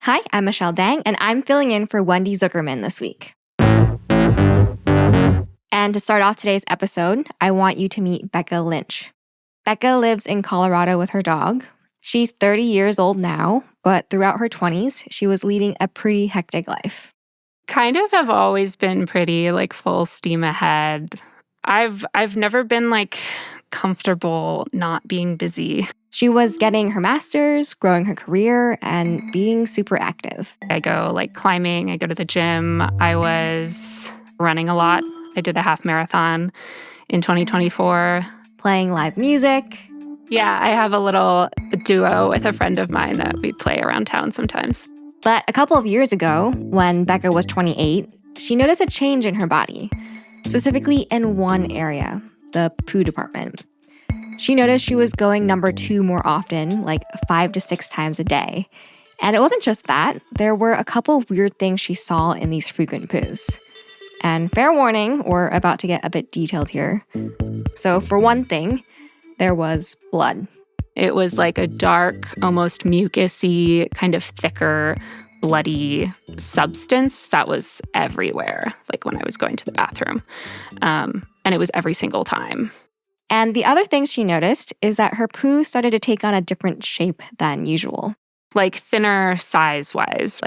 Hi, I'm Michelle Dang, and I'm filling in for Wendy Zukerman this week. And to start off today's episode, I want you to meet Becca Lynch. Becca lives in Colorado with her dog. She's 30 years old now, but throughout her 20s, she was leading a pretty hectic life. Kind of have always been pretty full steam ahead. I've never been comfortable not being busy. She was getting her master's, growing her career, and being super active. I go climbing, I go to the gym. I was running a lot. I did a half marathon in 2024. Playing live music. Yeah, I have a little duo with a friend of mine that we play around town sometimes. But a couple of years ago, when Becca was 28, she noticed a change in her body, specifically in one area, the poo department. She noticed she was going number 2 more often, 5 to 6 times a day. And it wasn't just that. There were a couple weird things she saw in these frequent poos. And fair warning, we're about to get a bit detailed here. So for one thing, there was blood. It was a dark, almost mucusy, kind of thicker, bloody substance that was everywhere, when I was going to the bathroom. And it was every single time. And the other thing she noticed is that her poo started to take on a different shape than usual. Thinner size-wise,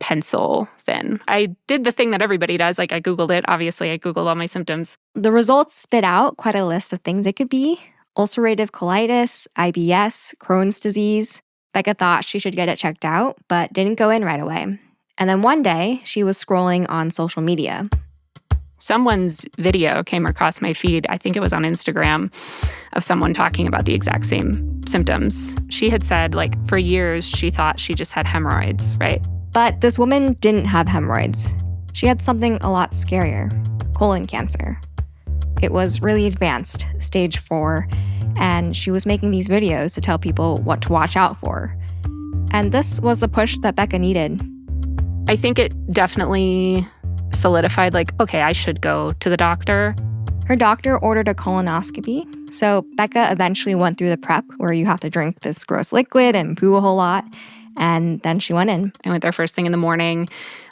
pencil thin. I did the thing that everybody does. I Googled it. Obviously, I Googled all my symptoms. The results spit out quite a list of things it could be. Ulcerative colitis, IBS, Crohn's disease. Becca thought she should get it checked out, but didn't go in right away. And then one day, she was scrolling on social media. Someone's video came across my feed, I think it was on Instagram, of someone talking about the exact same symptoms. She had said, for years, she thought she just had hemorrhoids, right? But this woman didn't have hemorrhoids. She had something a lot scarier, colon cancer. It was really advanced, stage 4, and she was making these videos to tell people what to watch out for. And this was the push that Becca needed. I think it definitely solidified, okay, I should go to the doctor. Her doctor ordered a colonoscopy, so Becca eventually went through the prep where you have to drink this gross liquid and poo a whole lot, and then she went in. I went there first thing in the morning.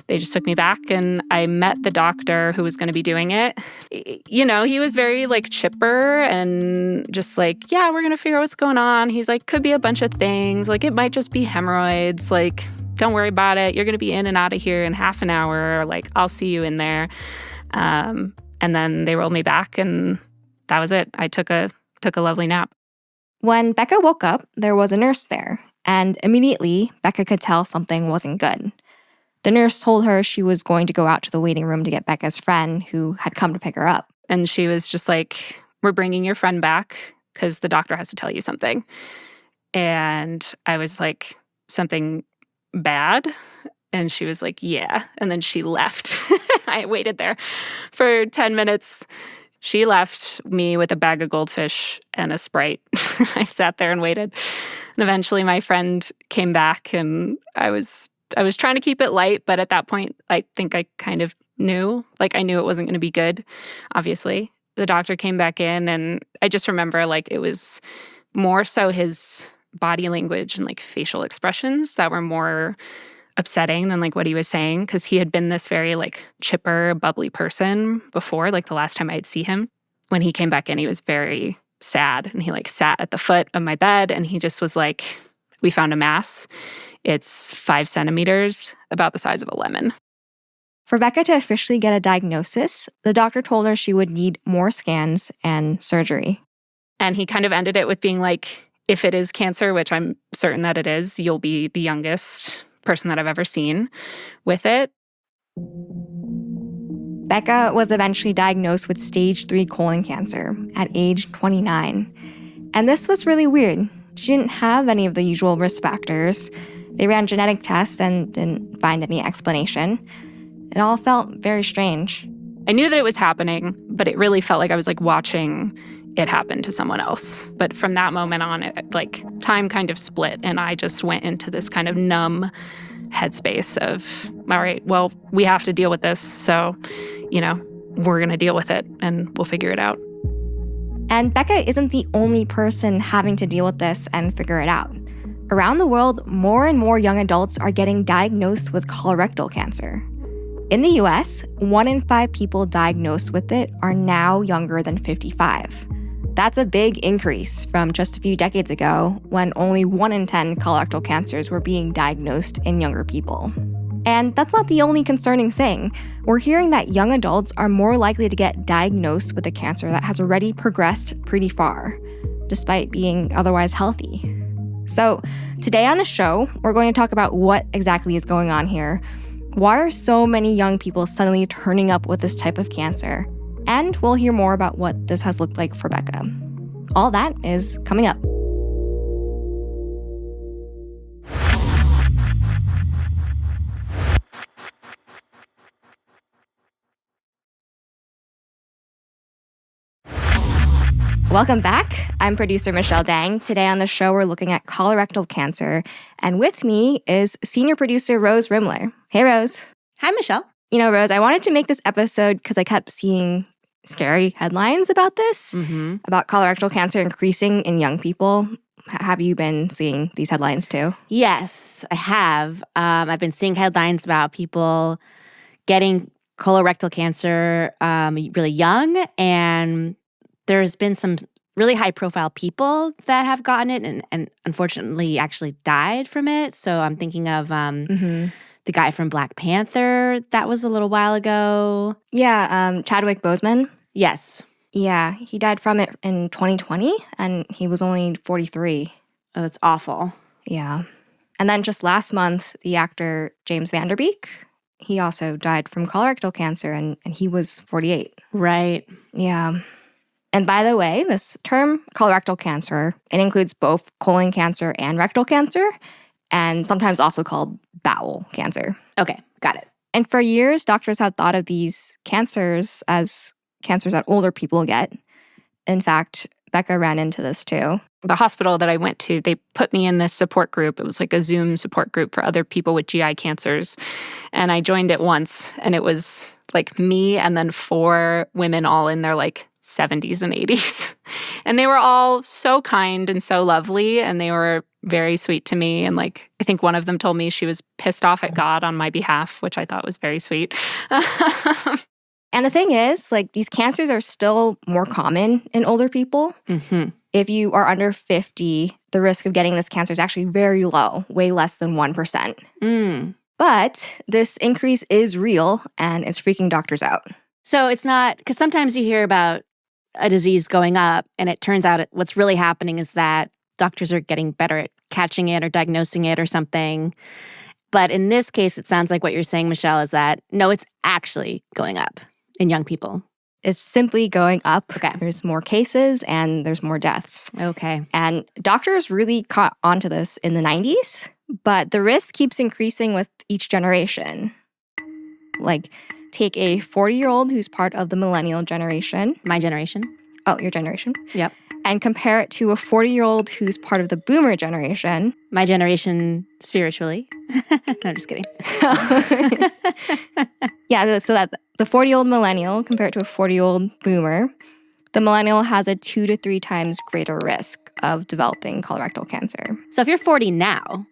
They just took me back, and I met the doctor who was going to be doing it. He was very, chipper and just yeah, we're going to figure out what's going on. He's could be a bunch of things. It might just be hemorrhoids. Don't worry about it. You're going to be in and out of here in half an hour. I'll see you in there. And then they rolled me back, and that was it. I took a lovely nap. When Becca woke up, there was a nurse there. And immediately, Becca could tell something wasn't good. The nurse told her she was going to go out to the waiting room to get Becca's friend who had come to pick her up. And she was just we're bringing your friend back because the doctor has to tell you something. And I was something bad? And she was yeah. And then she left. I waited there for 10 minutes. She left me with a bag of goldfish and a Sprite. I sat there and waited. And eventually my friend came back, and I was trying to keep it light, but at that point, I think I kind of knew. I knew it wasn't going to be good, obviously. The doctor came back in, and I just remember, it was more so his body language and, facial expressions that were more upsetting than, what he was saying, because he had been this very, chipper, bubbly person before, the last time I'd see him. When he came back in, he was very sad, and he, sat at the foot of my bed, and he just was we found a mass. It's 5 centimeters, about the size of a lemon. For Becca to officially get a diagnosis, the doctor told her she would need more scans and surgery. And he kind of ended it with being if it is cancer, which I'm certain that it is, you'll be the youngest person that I've ever seen with it. Becca was eventually diagnosed with stage 3 colon cancer at age 29. And this was really weird. She didn't have any of the usual risk factors. They ran genetic tests and didn't find any explanation. It all felt very strange. I knew that it was happening, but it really felt like I was watching it happen to someone else. But from that moment on, time kind of split, and I just went into this kind of numb headspace of, all right, well, we have to deal with this. So, we're going to deal with it, and we'll figure it out. And Becca isn't the only person having to deal with this and figure it out. Around the world, more and more young adults are getting diagnosed with colorectal cancer. In the US, 1 in 5 people diagnosed with it are now younger than 55. That's a big increase from just a few decades ago when only 1 in 10 colorectal cancers were being diagnosed in younger people. And that's not the only concerning thing. We're hearing that young adults are more likely to get diagnosed with a cancer that has already progressed pretty far, despite being otherwise healthy. So today on the show, we're going to talk about what exactly is going on here. Why are so many young people suddenly turning up with this type of cancer? And we'll hear more about what this has looked like for Becca. All that is coming up. Welcome back. I'm producer Michelle Dang. Today on the show, we're looking at colorectal cancer. And with me is senior producer Rose Rimler. Hey, Rose. Hi, Michelle. You know, Rose, I wanted to make this episode because I kept seeing scary headlines about this, about colorectal cancer increasing in young people. Have you been seeing these headlines too? Yes, I have. I've been seeing headlines about people getting colorectal cancer really young, and there's been some really high-profile people that have gotten it and unfortunately actually died from it. So I'm thinking of the guy from Black Panther. That was a little while ago. Yeah, Chadwick Boseman. Yes. Yeah, he died from it in 2020, and he was only 43. Oh, that's awful. Yeah. And then just last month, the actor James Van Der Beek, he also died from colorectal cancer, and he was 48. Right. Yeah. And by the way, this term colorectal cancer, it includes both colon cancer and rectal cancer, and sometimes also called bowel cancer. Okay, got it. And for years, doctors have thought of these cancers as cancers that older people get. In fact, Becca ran into this too. The hospital that I went to, they put me in this support group. It was like a Zoom support group for other people with GI cancers. And I joined it once, and it was like me and then 4 women all in their like 70s and 80s. And they were all so kind and so lovely, and they were very sweet to me. And like, I think one of them told me she was pissed off at God on my behalf, which I thought was very sweet. And the thing is, like, these cancers are still more common in older people. If you are under 50, the risk of getting this cancer is actually very low, way less than 1%. But this increase is real, and it's freaking doctors out. So it's not, because sometimes you hear about a disease going up, and it turns out what's really happening is that doctors are getting better at catching it or diagnosing it or something. But in this case, it sounds like what you're saying, Michelle, is that, no, it's actually going up in young people. It's simply going up. Okay. There's more cases and there's more deaths. Okay. And doctors really caught onto this in the 90s, but the risk keeps increasing with each generation. Like, take a 40-year-old who's part of the millennial generation. My generation. Oh, your generation. Yep. And compare it to a 40-year-old who's part of the boomer generation. My generation spiritually. No, I'm just kidding. Yeah, so that the 40-year-old millennial compared to a 40-year-old boomer, the millennial has a 2 to 3 times greater risk of developing colorectal cancer. So if you're 40 now,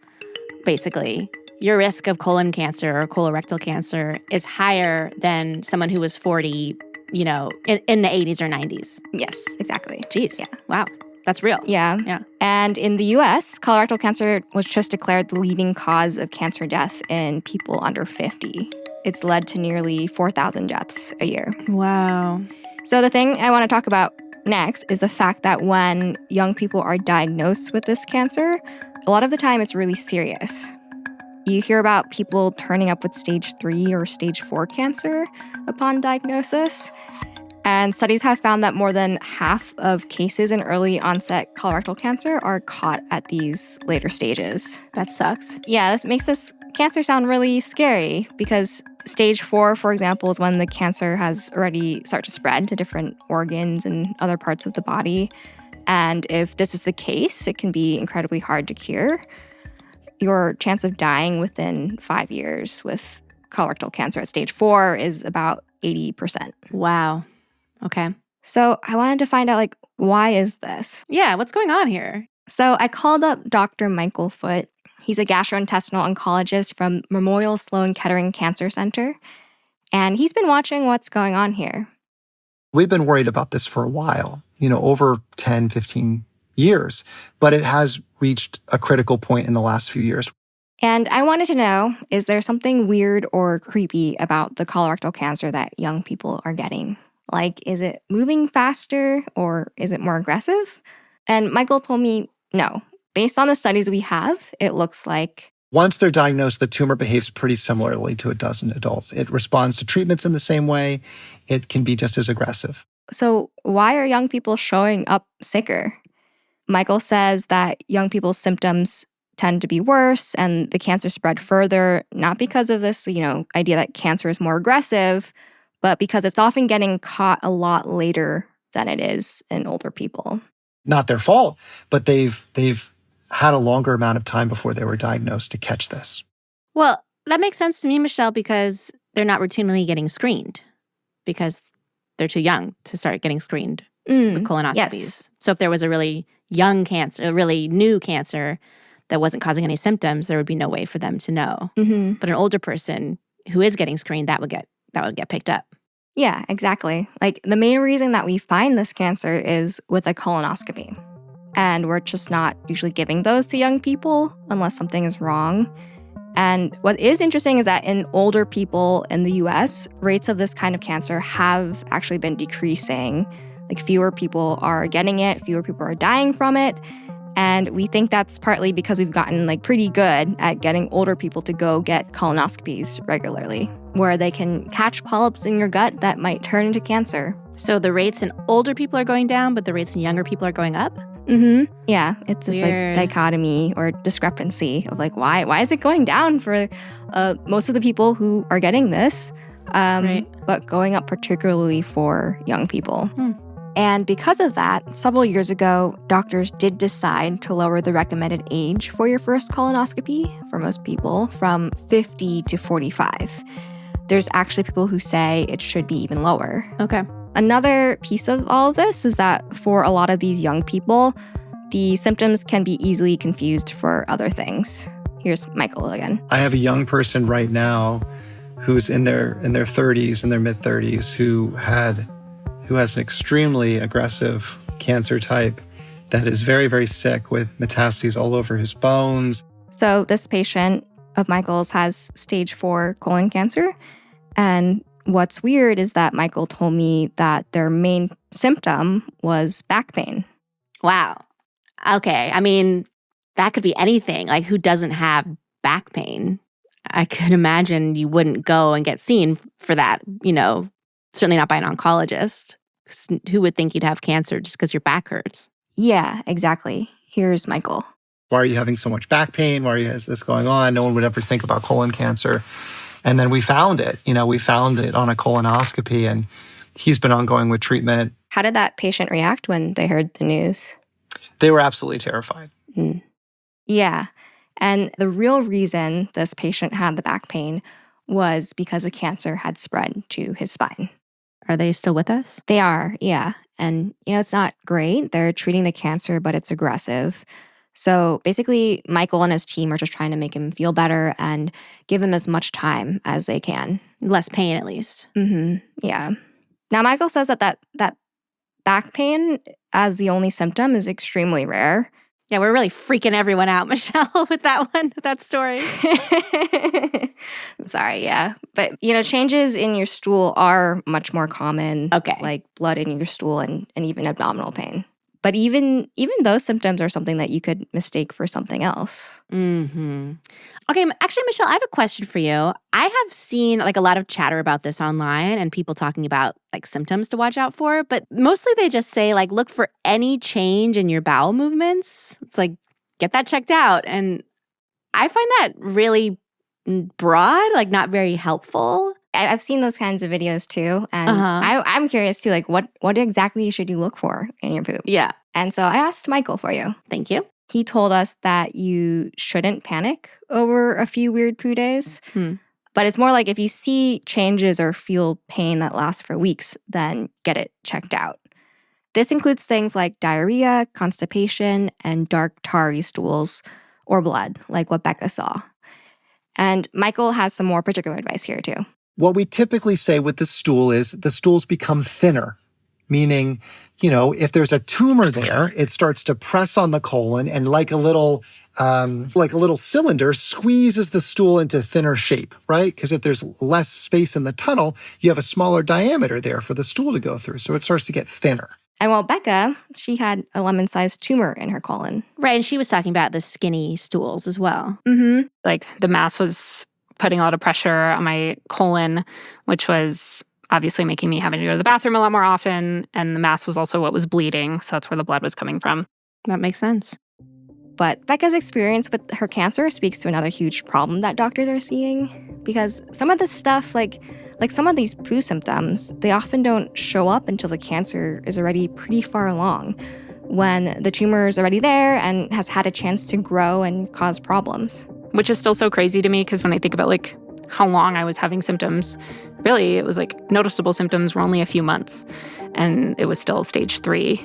basically, your risk of colon cancer or colorectal cancer is higher than someone who was 40, you know, in the 80s or 90s. Yes, exactly. Jeez. Yeah. Wow. That's real. Yeah. Yeah. And in the US, colorectal cancer was just declared the leading cause of cancer death in people under 50. It's led to nearly 4,000 deaths a year. Wow. So the thing I want to talk about next is the fact that when young people are diagnosed with this cancer, a lot of the time it's really serious. You hear about people turning up with stage 3 or stage 4 cancer upon diagnosis. And studies have found that more than half of cases in early onset colorectal cancer are caught at these later stages. That sucks. Yeah, this makes this cancer sound really scary because stage 4, for example, is when the cancer has already started to spread to different organs and other parts of the body. And if this is the case, it can be incredibly hard to cure. Your chance of dying within 5 years with colorectal cancer at stage 4 is about 80%. Wow. Okay. So I wanted to find out, like, why is this? Yeah, what's going on here? So I called up Dr. Michael Foote. He's a gastrointestinal oncologist from Memorial Sloan Kettering Cancer Center. And he's been watching what's going on here. We've been worried about this for a while, over 10, 15 years, but it has reached a critical point in the last few years. And I wanted to know, is there something weird or creepy about the colorectal cancer that young people are getting? Like, is it moving faster or is it more aggressive? And Michael told me, no. Based on the studies we have, it looks like once they're diagnosed, the tumor behaves pretty similarly to it does in adults. It responds to treatments in the same way. It can be just as aggressive. So why are young people showing up sicker? Michael says that young people's symptoms tend to be worse and the cancer spread further, not because of this, idea that cancer is more aggressive, but because it's often getting caught a lot later than it is in older people. Not their fault, but they've had a longer amount of time before they were diagnosed to catch this. Well, that makes sense to me, Michelle, because they're not routinely getting screened because they're too young to start getting screened with colonoscopies. Yes. So if there was a really young cancer, a really new cancer that wasn't causing any symptoms, there would be no way for them to know. Mm-hmm. But an older person who is getting screened, that would get picked up. Yeah, exactly. Like the main reason that we find this cancer is with a colonoscopy. And we're just not usually giving those to young people unless something is wrong. And what is interesting is that in older people in the US, rates of this kind of cancer have actually been decreasing. Like fewer people are getting it, fewer people are dying from it. And we think that's partly because we've gotten pretty good at getting older people to go get colonoscopies regularly, where they can catch polyps in your gut that might turn into cancer. So the rates in older people are going down, but the rates in younger people are going up? Mm-hmm. Yeah, it's this Weird. dichotomy or discrepancy of why is it going down for most of the people who are getting this, Right. but going up particularly for young people. And because of that, several years ago, doctors did decide to lower the recommended age for your first colonoscopy for most people from 50 to 45. There's actually people who say it should be even lower. Okay. Another piece of all of this is that for a lot of these young people, the symptoms can be easily confused for other things. Here's Michael again. I have a young person right now who's in their 30s, in their mid-30s, who has an extremely aggressive cancer type that is very, very sick with metastases all over his bones. So this patient of Michael's has stage 4 colon cancer. And what's weird is that Michael told me that their main symptom was back pain. Wow. Okay. I mean, that could be anything. Like, who doesn't have back pain? I could imagine you wouldn't go and get seen for that, certainly not by an oncologist. Who would think you'd have cancer just because your back hurts? Yeah, exactly. Here's Michael. Why are you having so much back pain? Why is this going on? No one would ever think about colon cancer. And then we found it. We found it on a colonoscopy, and he's been ongoing with treatment. How did that patient react when they heard the news? They were absolutely terrified. Yeah. And the real reason this patient had the back pain was because the cancer had spread to his spine. Are they still with us? They are, yeah. And, it's not great. They're treating the cancer, but it's aggressive. So basically, Michael and his team are just trying to make him feel better and give him as much time as they can. Less pain, at least. Mm-hmm. Yeah. Now, Michael says that back pain as the only symptom is extremely rare. Yeah, we're really freaking everyone out, Michelle, with that story. I'm sorry, yeah. But, changes in your stool are much more common. Okay. Like blood in your stool and even abdominal pain. But even those symptoms are something that you could mistake for something else. Mm-hmm. Okay, actually, Michelle, I have a question for you. I have seen a lot of chatter about this online and people talking about symptoms to watch out for, but mostly they just say look for any change in your bowel movements. It's get that checked out. And I find that really broad, not very helpful. I've seen those kinds of videos too. And I'm curious too, what exactly should you look for in your poop? Yeah. And so I asked Michael for you. Thank you. He told us that you shouldn't panic over a few weird poo days. But it's more if you see changes or feel pain that lasts for weeks, then get it checked out. This includes things like diarrhea, constipation, and dark tarry stools or blood, like what Becca saw. And Michael has some more particular advice here, too. What we typically say with the stool is the stools become thinner, meaning, if there's a tumor there, it starts to press on the colon and like a little cylinder squeezes the stool into thinner shape, right? Because if there's less space in the tunnel, you have a smaller diameter there for the stool to go through. So it starts to get thinner. And while Becca, she had a lemon-sized tumor in her colon. Right, and she was talking about the skinny stools as well. Mm-hmm. Like the mass was putting a lot of pressure on my colon, which was obviously making me having to go to the bathroom a lot more often. And the mass was also what was bleeding. So that's where the blood was coming from. That makes sense. But Becca's experience with her cancer speaks to another huge problem that doctors are seeing. Because some of this stuff, like some of these poo symptoms, they often don't show up until the cancer is already pretty far along, when the tumor is already there and has had a chance to grow and cause problems. Which is still so crazy to me because when I think about how long I was having symptoms, really it was noticeable symptoms were only a few months and it was still stage 3.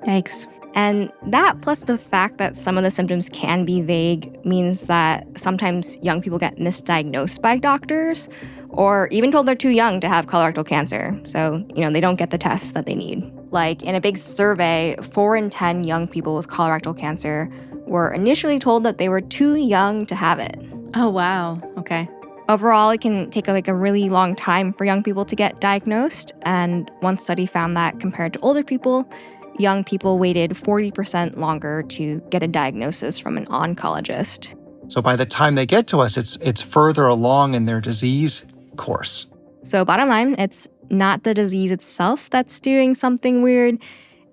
Yikes. And that, plus the fact that some of the symptoms can be vague, means that sometimes young people get misdiagnosed by doctors or even told they're too young to have colorectal cancer. So, they don't get the tests that they need. Like in a big survey, 4 in 10 young people with colorectal cancer were initially told that they were too young to have it. Oh, wow. Okay. Overall, it can take a really long time for young people to get diagnosed. And one study found that compared to older people, young people waited 40% longer to get a diagnosis from an oncologist. So by the time they get to us, it's further along in their disease course. So bottom line, it's not the disease itself that's doing something weird.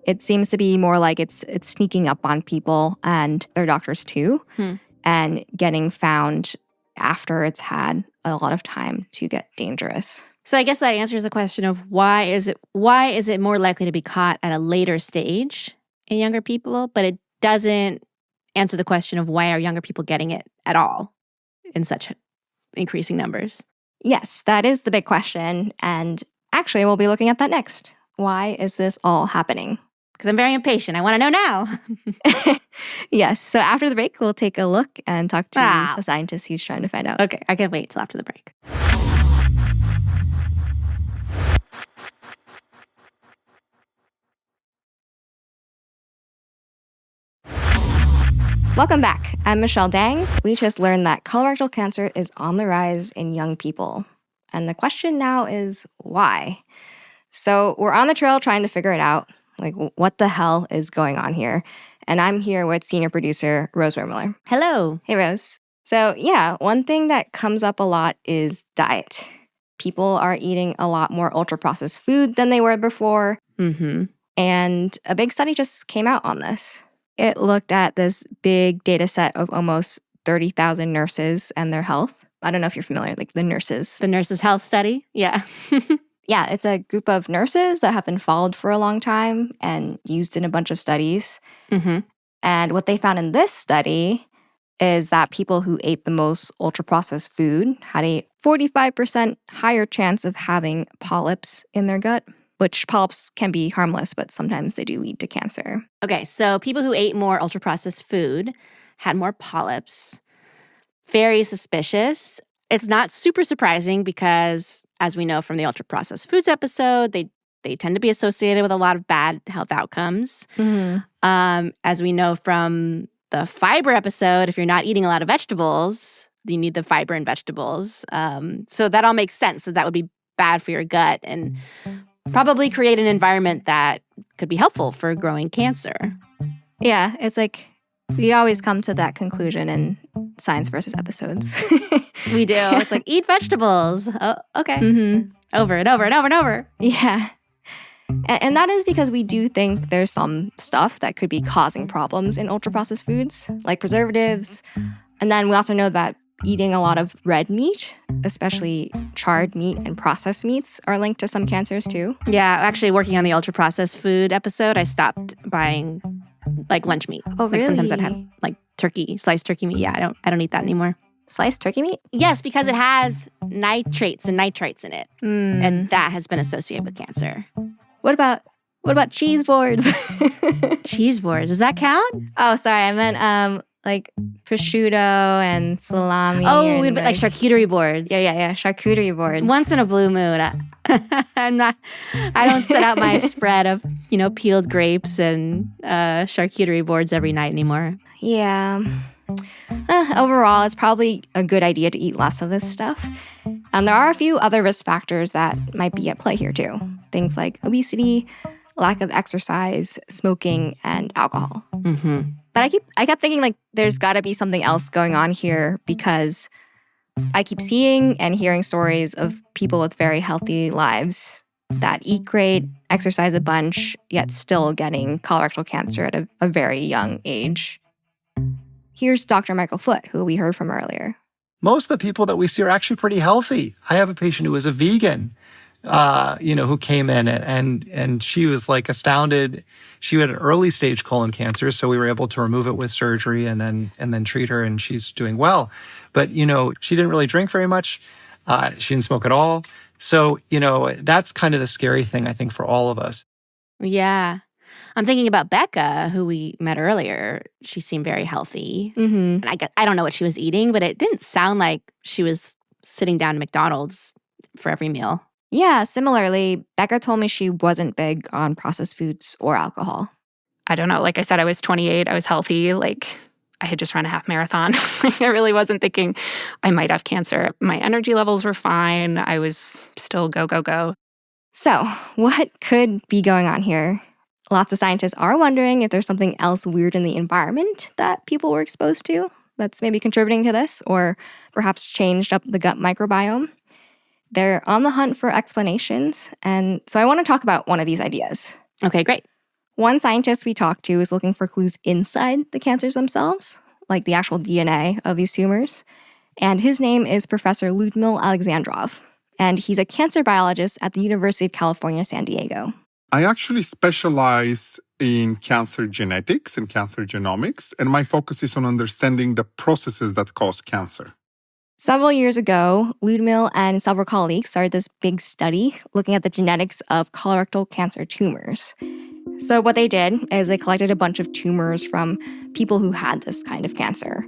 It seems to be more like it's sneaking up on people and their doctors too, and getting found after it's had a lot of time to get dangerous. So I guess that answers the question of why is it more likely to be caught at a later stage in younger people, but it doesn't answer the question of why are younger people getting it at all in such increasing numbers. Yes, that is the big question. And actually, we'll be looking at that next. Why is this all happening? Because I'm very impatient. I want to know now. Yes. So after the break, we'll take a look and talk to a scientist who's trying to find out. Okay, I can wait till after the break. Welcome back. I'm Michelle Dang. We just learned that colorectal cancer is on the rise in young people. And the question now is why? So we're on the trail trying to figure it out. What the hell is going on here? And I'm here with senior producer Rose Rimler. Hello. Hey, Rose. So one thing that comes up a lot is diet. People are eating a lot more ultra-processed food than they were before. Mm-hmm. And a big study just came out on this. It looked at this big data set of almost 30,000 nurses and their health. I don't know if you're familiar, the nurses. The nurses' health study? Yeah. Yeah, it's a group of nurses that have been followed for a long time and used in a bunch of studies. Mm-hmm. And what they found in this study is that people who ate the most ultra-processed food had a 45% higher chance of having polyps in their gut, which polyps can be harmless, but sometimes they do lead to cancer. Okay, so people who ate more ultra-processed food had more polyps. Very suspicious. It's not super surprising because, as we know from the ultra-processed foods episode, they tend to be associated with a lot of bad health outcomes. Mm-hmm. As we know from the fiber episode, if you're not eating a lot of vegetables, you need the fiber in vegetables. So that all makes sense that would be bad for your gut and probably create an environment that could be helpful for growing cancer. Yeah, it's we always come to that conclusion in Science versus episodes. We do. It's eat vegetables. Oh, okay. Mm-hmm. Over and over and over and over. Yeah. And that is because we do think there's some stuff that could be causing problems in ultra-processed foods, like preservatives. And then we also know that eating a lot of red meat, especially charred meat and processed meats, are linked to some cancers too. Yeah, actually working on the ultra-processed food episode, I stopped buying lunch meat. Oh, really? Sometimes I'd have turkey, sliced turkey meat. Yeah, I don't eat that anymore. Sliced turkey meat? Yes, because it has nitrates and nitrites in it. And that has been associated with cancer. What What about cheese boards? Cheese boards. Does that count? Oh, sorry. I meant like prosciutto and salami. Oh, and like charcuterie boards. Yeah. Charcuterie boards. Once in a blue moon. I don't set out my spread of, peeled grapes and charcuterie boards every night anymore. Yeah. Overall, it's probably a good idea to eat less of this stuff. And there are a few other risk factors that might be at play here too. Things like obesity, lack of exercise, smoking, and alcohol. Mm-hmm. But I kept thinking like there's got to be something else going on here because I keep seeing and hearing stories of people with very healthy lives that eat great, exercise a bunch, yet still getting colorectal cancer at a very young age. Here's Dr. Michael Foote, who we heard from earlier. Most of the people that we see are actually pretty healthy. I have a patient who was a vegan, who came in and she was like astounded. She had an early stage colon cancer, so we were able to remove it with surgery and then treat her, and she's doing well. But, she didn't really drink very much. She didn't smoke at all. So, that's kind of the scary thing, I think, for all of us. Yeah. I'm thinking about Becca, who we met earlier. She seemed very healthy. Mm-hmm. And I don't know what she was eating, but it didn't sound like she was sitting down at McDonald's for every meal. Yeah, similarly, Becca told me she wasn't big on processed foods or alcohol. I don't know. Like I said, I was 28. I was healthy. Like I had just run a half marathon. I really wasn't thinking I might have cancer. My energy levels were fine. I was still go. So, what could be going on here? Lots of scientists are wondering if there's something else weird in the environment that people were exposed to that's maybe contributing to this, or perhaps changed up the gut microbiome. They're on the hunt for explanations, and so I want to talk about one of these ideas. Okay, great. One scientist we talked to is looking for clues inside the cancers themselves, like the actual DNA of these tumors. And his name is Professor Ludmil Alexandrov, and he's a cancer biologist at the University of California, San Diego. I actually specialize in cancer genetics and cancer genomics, and my focus is on understanding the processes that cause cancer. Several years ago, Ludmil and several colleagues started this big study looking at the genetics of colorectal cancer tumors. So what they did is they collected a bunch of tumors from people who had this kind of cancer.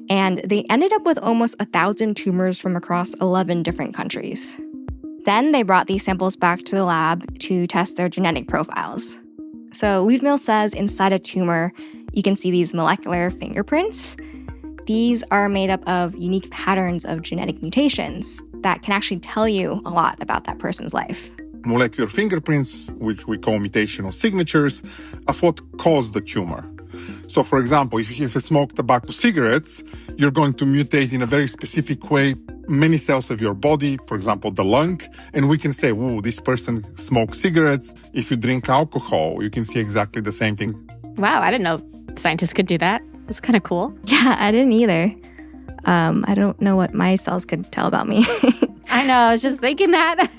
And they ended up with almost 1,000 tumors from across 11 different countries. Then they brought these samples back to the lab to test their genetic profiles. So Ludmil says inside a tumor, you can see these molecular fingerprints. These are made up of unique patterns of genetic mutations that can actually tell you a lot about that person's life. Molecular fingerprints, which we call mutational signatures, of what caused the tumor. So, for example, if you smoke tobacco cigarettes, you're going to mutate in a very specific way many cells of your body, for example, the lung, and we can say, "Whoa, this person smokes cigarettes." If you drink alcohol, you can see exactly the same thing. Wow, I didn't know scientists could do that. That's kind of cool. Yeah, I didn't either. I don't know what my cells could tell about me. I know, I was just thinking that.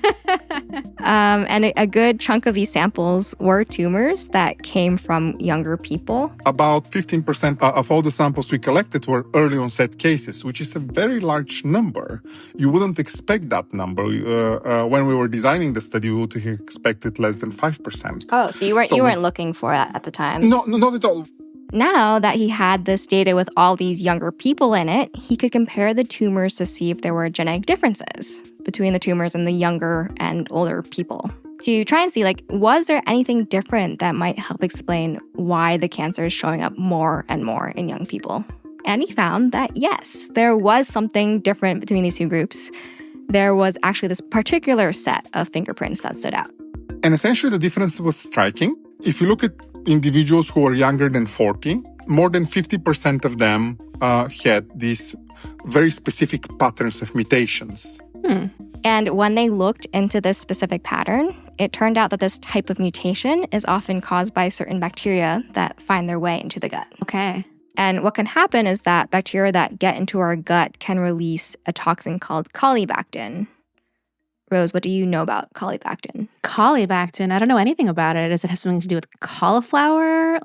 And a good chunk of these samples were tumors that came from younger people. About 15% of all the samples we collected were early onset cases, which is a very large number. You wouldn't expect that number. When we were designing the study, we would have expected less than 5%. Oh, so you weren't looking for that at the time? No, not at all. Now that he had this data with all these younger people in it, he could compare the tumors to see if there were genetic differences between the tumors and the younger and older people. To try and see, was there anything different that might help explain why the cancer is showing up more and more in young people? And he found that, yes, there was something different between these two groups. There was actually this particular set of fingerprints that stood out. And essentially the difference was striking. If you look at individuals who are younger than 40, more than 50% of them had these very specific patterns of mutations. And when they looked into this specific pattern, it turned out that this type of mutation is often caused by certain bacteria that find their way into the gut. Okay. And what can happen is that bacteria that get into our gut can release a toxin called colibactin. Rose, what do you know about colibactin? Colibactin? I don't know anything about it. Does it have something to do with cauliflower?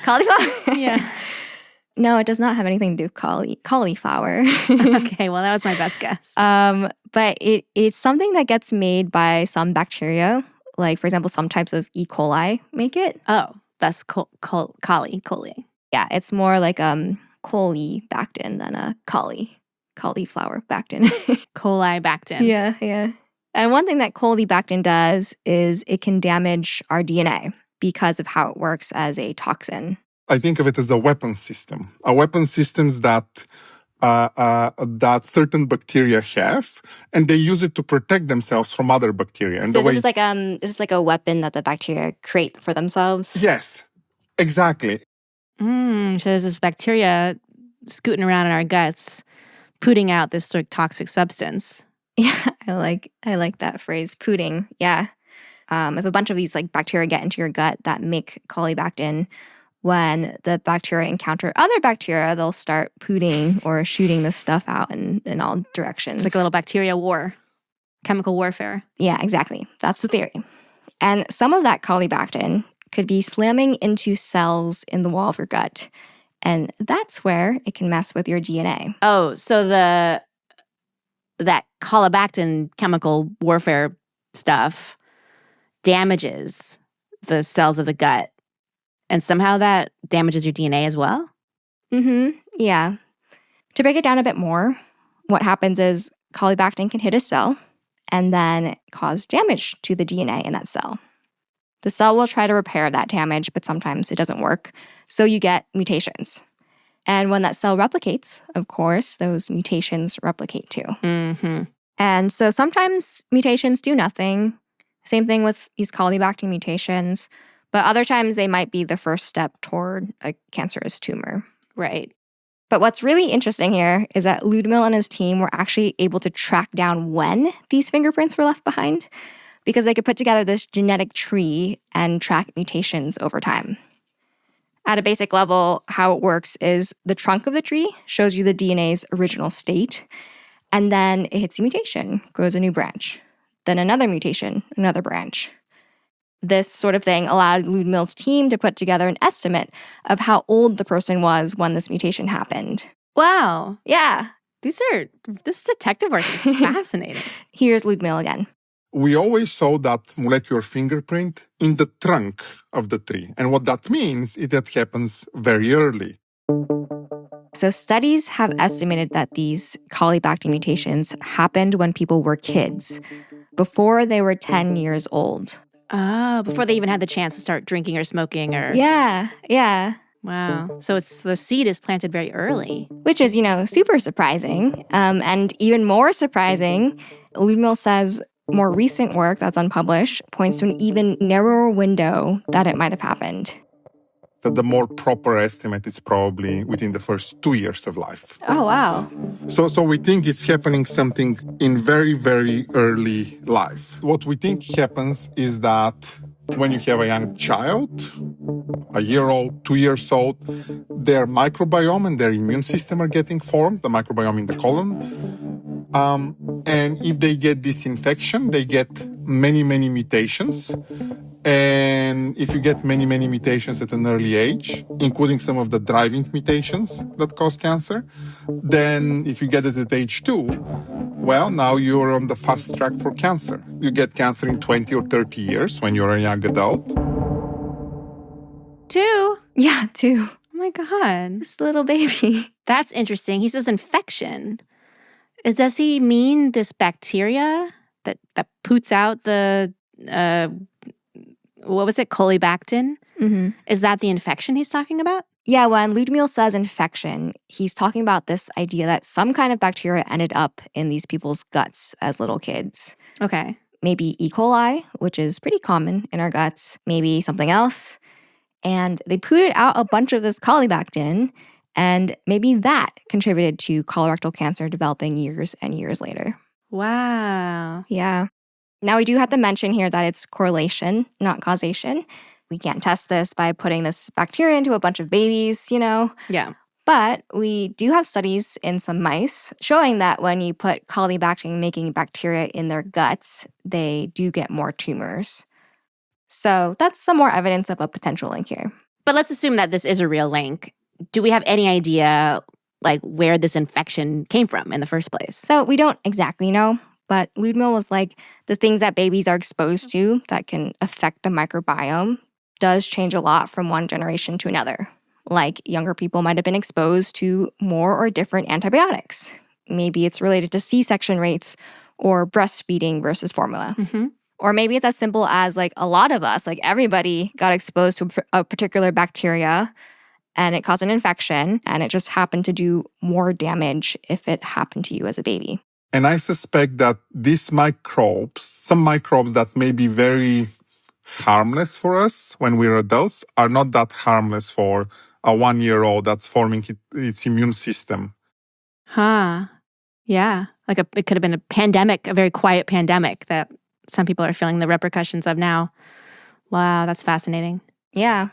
Cauliflower? Yeah. No, it does not have anything to do with cauliflower. Okay, well, that was my best guess. But it's something that gets made by some bacteria, Like, for example, some types of E. coli make it. Oh, that's coli. Yeah, it's more like colibactin than a cauliflower bactin. Colibactin. Yeah. And one thing that colibactin does is it can damage our DNA because of how it works as a toxin. I think of it as a weapon system. A weapon systems that certain bacteria have, and they use it to protect themselves from other bacteria. And So this is like a weapon that the bacteria create for themselves. Yes, exactly. So there's this bacteria scooting around in our guts, putting out this sort of toxic substance. Yeah, I like that phrase, pooting. Yeah. If a bunch of these like bacteria get into your gut that make colibactin, when the bacteria encounter other bacteria, they'll start pooting or shooting this stuff out in all directions. It's like a little bacteria war, chemical warfare. Yeah, exactly. That's the theory. And some of that colibactin could be slamming into cells in the wall of your gut. And that's where it can mess with your DNA. Oh, so that colibactin chemical warfare stuff damages the cells of the gut. And somehow that damages your DNA as well? Yeah. To break it down a bit more, what happens is colibactin can hit a cell and then cause damage to the DNA in that cell. The cell will try to repair that damage, but sometimes it doesn't work. So you get mutations. And when that cell replicates, of course, those mutations replicate too. And so sometimes mutations do nothing. Same thing with these colibactin mutations. But other times they might be the first step toward a cancerous tumor. Right. But what's really interesting here is that Ludmil and his team were actually able to track down when these fingerprints were left behind because they could put together this genetic tree and track mutations over time. At a basic level, how it works is the trunk of the tree shows you the DNA's original state, and then it hits a mutation, grows a new branch. Then another mutation, another branch. This sort of thing allowed Ludmil's team to put together an estimate of how old the person was when this mutation happened. Wow. Yeah. This detective work is fascinating. Here's Ludmil again. We always saw that molecular fingerprint in the trunk of the tree. And what that means is that happens very early. So studies have estimated that these colibactin mutations happened when people were kids, before they were 10 years old. Oh, before they even had the chance to start drinking or smoking or... Yeah. Wow. So the seed is planted very early. Which is, super surprising. And even more surprising, Ludmil says more recent work that's unpublished points to an even narrower window that it might have happened. That the more proper estimate is probably within the first 2 years of life. Oh, wow. So we think it's happening something in very, very early life. What we think happens is that when you have a young child, a year old, 2 years old, their microbiome and their immune system are getting formed, the microbiome in the colon. And if they get this infection, they get many, many mutations. And if you get many, many mutations at an early age, including some of the driving mutations that cause cancer, then if you get it at age 2, well, now you're on the fast track for cancer. You get cancer in 20 or 30 years when you're a young adult. 2? Yeah, 2. Oh my God. This little baby. That's interesting. He says infection. Does he mean this bacteria that poots out the... what was it, colibactin? Is that the infection he's talking about? Yeah, when Ludmil says infection, he's talking about this idea that some kind of bacteria ended up in these people's guts as little kids. Okay. Maybe E. coli, which is pretty common in our guts, maybe something else. And they pooted out a bunch of this colibactin, and maybe that contributed to colorectal cancer developing years and years later. Wow. Yeah. Now, we do have to mention here that it's correlation, not causation. We can't test this by putting this bacteria into a bunch of babies, Yeah. But we do have studies in some mice showing that when you put colibactin-making bacteria in their guts, they do get more tumors. So that's some more evidence of a potential link here. But let's assume that this is a real link. Do we have any idea, where this infection came from in the first place? So we don't exactly know, But Ludmil was like, the things that babies are exposed to that can affect the microbiome does change a lot from one generation to another. Like younger people might have been exposed to more or different antibiotics. Maybe it's related to C-section rates or breastfeeding versus formula. Or maybe it's as simple as like a lot of us, like everybody got exposed to a particular bacteria and it caused an infection and it just happened to do more damage if it happened to you as a baby. And I suspect that these microbes, some microbes that may be very harmless for us when we're adults, are not that harmless for a 1-year-old that's forming its immune system. Yeah. Like it could have been a pandemic, a very quiet pandemic that some people are feeling the repercussions of now. Wow, that's fascinating. Yeah.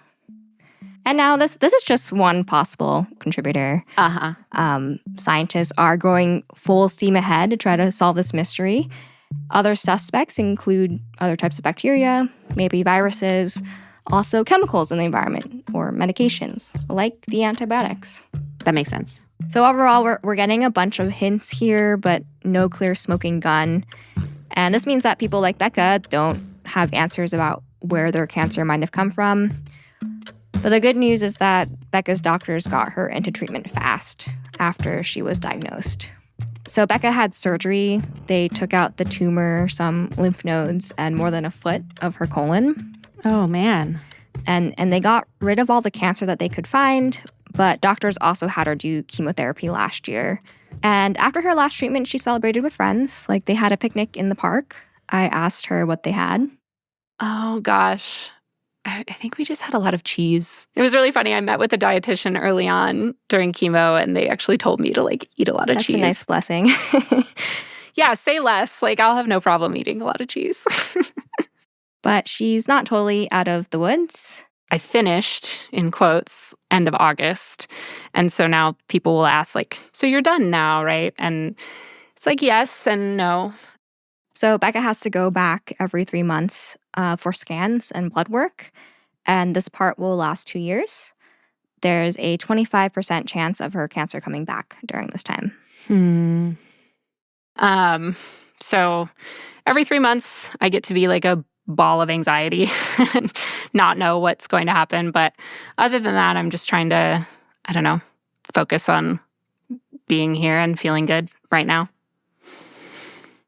And now this is just one possible contributor. Scientists are going full steam ahead to try to solve this mystery. Other suspects include other types of bacteria, maybe viruses, also chemicals in the environment or medications, like the antibiotics. That makes sense. So overall, we're getting a bunch of hints here, but no clear smoking gun. And this means that people like Becca don't have answers about where their cancer might have come from. But the good news is that Becca's doctors got her into treatment fast after she was diagnosed. So Becca had surgery. They took out the tumor, some lymph nodes, and more than a foot of her colon. Oh, man. And they got rid of all the cancer that they could find, but doctors also had her do chemotherapy last year. And after her last treatment, she celebrated with friends. Like, they had a picnic in the park. I asked her what they had. Oh, gosh. I think we just had a lot of cheese. It was really funny. I met with a dietitian early on during chemo, and they actually told me to, like, eat a lot of cheese. That's a nice blessing. Yeah, say less. Like, I'll have no problem eating a lot of cheese. But she's not totally out of the woods. I finished, in quotes, end of August. And so now people will ask, like, so you're done now, right? And it's like, yes and no. So Becca has to go back every 3 months for scans and blood work. And this part will last 2 years. There's a 25% chance of her cancer coming back during this time. So every 3 months, I get to be like a ball of anxiety and not know what's going to happen. But other than that, I'm just trying to, I don't know, focus on being here and feeling good right now.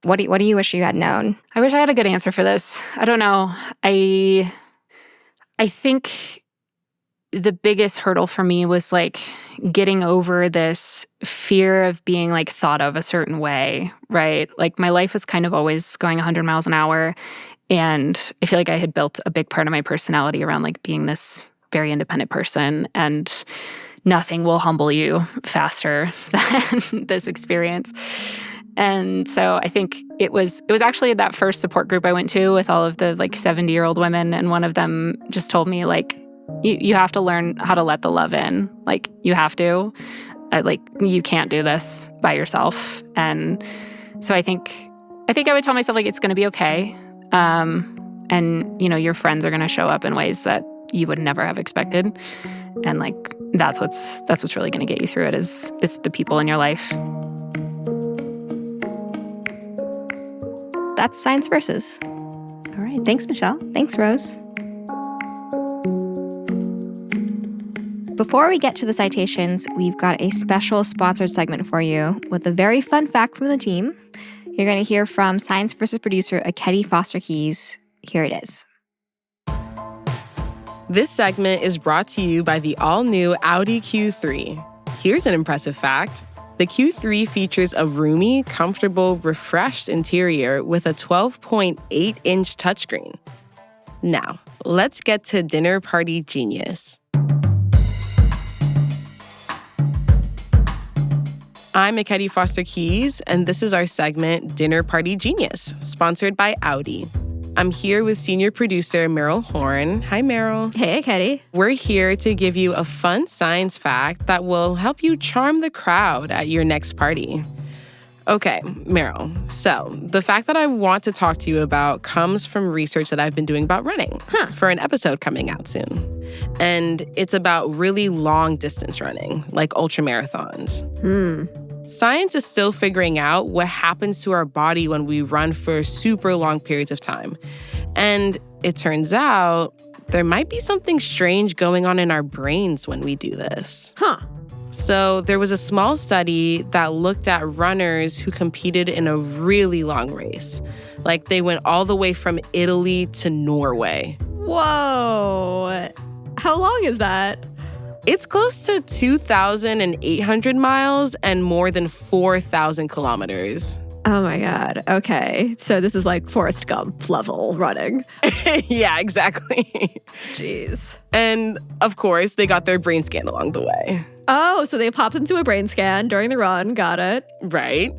What do you wish you had known? I wish I had a good answer for this. I don't know. I think the biggest hurdle for me was like getting over this fear of being like thought of a certain way, right? Like my life was kind of always going 100 miles an hour. And I feel like I had built a big part of my personality around like being this very independent person, and nothing will humble you faster than this experience. And so I think it was actually that first support group I went to with all of the like 70-year-old women, and one of them just told me like, you have to learn how to let the love in. Like you have to. Like you can't do this by yourself. And so I think I would tell myself like it's going to be okay. And you know, your friends are going to show up in ways that you would never have expected. And like that's what's really going to get you through it is the people in your life. That's Science Versus. All right. Thanks, Michelle. Thanks, Rose. Before we get to the citations, we've got a special sponsored segment for you with a very fun fact from the team. You're going to hear from Science Versus producer Ekedi Fausther-Keeys. Here it is. This segment is brought to you by the all-new Audi Q3. Here's an impressive fact. The Q3 features a roomy, comfortable, refreshed interior with a 12.8-inch touchscreen. Now, let's get to Dinner Party Genius. I'm Ekedi Fausther-Keeys, and this is our segment, Dinner Party Genius, sponsored by Audi. I'm here with senior producer Meryl Horn. Hi, Meryl. Hey, Ekedi. We're here to give you a fun science fact that will help you charm the crowd at your next party. Okay, Meryl. So the fact that I want to talk to you about comes from research that I've been doing about running for an episode coming out soon. And it's about really long distance running, like ultramarathons. Science is still figuring out what happens to our body when we run for super long periods of time. And it turns out there might be something strange going on in our brains when we do this. Huh. So there was a small study that looked at runners who competed in a really long race. Like they went all the way from Italy to Norway. Whoa. How long is that? It's close to 2,800 miles and more than 4,000 kilometers. Oh my God. Okay. So this is like Forrest Gump level running. Yeah, exactly. Jeez. And of course, they got their brain scan along the way. Oh, so they popped into a brain scan during the run. Got it. Right.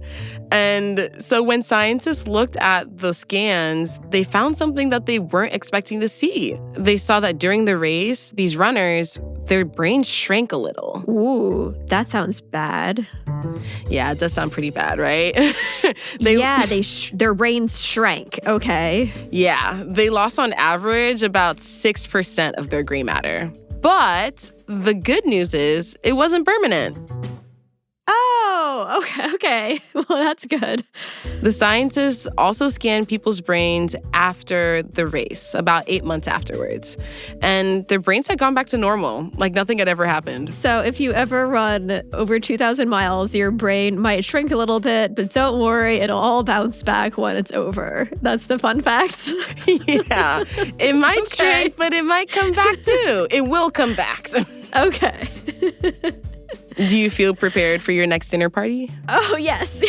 And so when scientists looked at the scans, they found something that they weren't expecting to see. They saw that during the race, these runners, their brains shrank a little. Ooh, that sounds bad. Yeah, it does sound pretty bad, right? Their brains shrank. Okay. Yeah, they lost on average about 6% of their gray matter. But the good news is it wasn't permanent. Oh, okay. Well, that's good. The scientists also scanned people's brains after the race, about 8 months afterwards. And their brains had gone back to normal, like nothing had ever happened. So if you ever run over 2,000 miles, your brain might shrink a little bit, but don't worry, it'll all bounce back when it's over. That's the fun fact. Yeah, it might shrink, but it might come back too. It will come back. Okay. Do you feel prepared for your next dinner party? Oh, yes.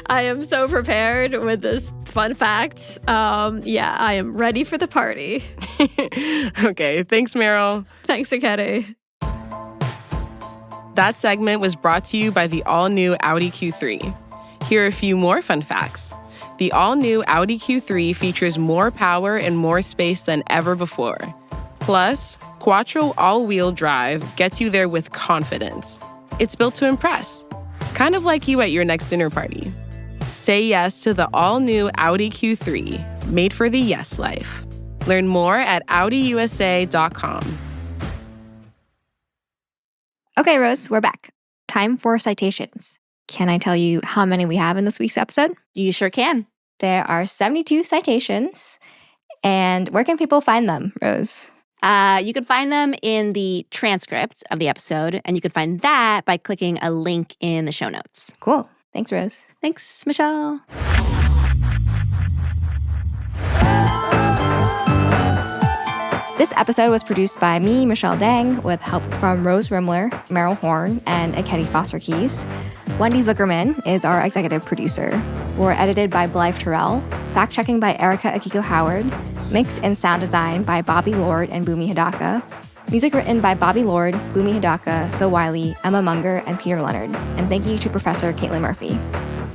I am so prepared with this fun fact. Yeah, I am ready for the party. Okay, thanks, Meryl. Thanks, Ekedi. That segment was brought to you by the all-new Audi Q3. Here are a few more fun facts. The all-new Audi Q3 features more power and more space than ever before. Plus, Quattro all-wheel drive gets you there with confidence. It's built to impress, kind of like you at your next dinner party. Say yes to the all-new Audi Q3, made for the yes life. Learn more at AudiUSA.com. Okay, Rose, we're back. Time for citations. Can I tell you how many we have in this week's episode? You sure can. There are 72 citations. And where can people find them, Rose? You can find them in the transcript of the episode, and you can find that by clicking a link in the show notes. Cool. Thanks, Rose. Thanks, Michelle. This episode was produced by me, Michelle Dang, with help from Rose Rimler, Meryl Horn, and Ekedi Fausther-Keeys. Wendy Zukerman is our executive producer. We're edited by Blythe Terrell, fact-checking by Erica Akiko-Howard, mix and sound design by Bobby Lord and Bumi Hidaka, music written by Bobby Lord, Bumi Hidaka, Wylie, Emma Munger, and Peter Leonard. And thank you to Professor Caitlin Murphy.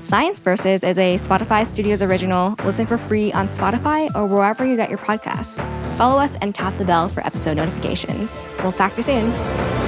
Science Versus is a Spotify Studios original. Listen for free on Spotify or wherever you get your podcasts. Follow us and tap the bell for episode notifications. We'll fact you soon.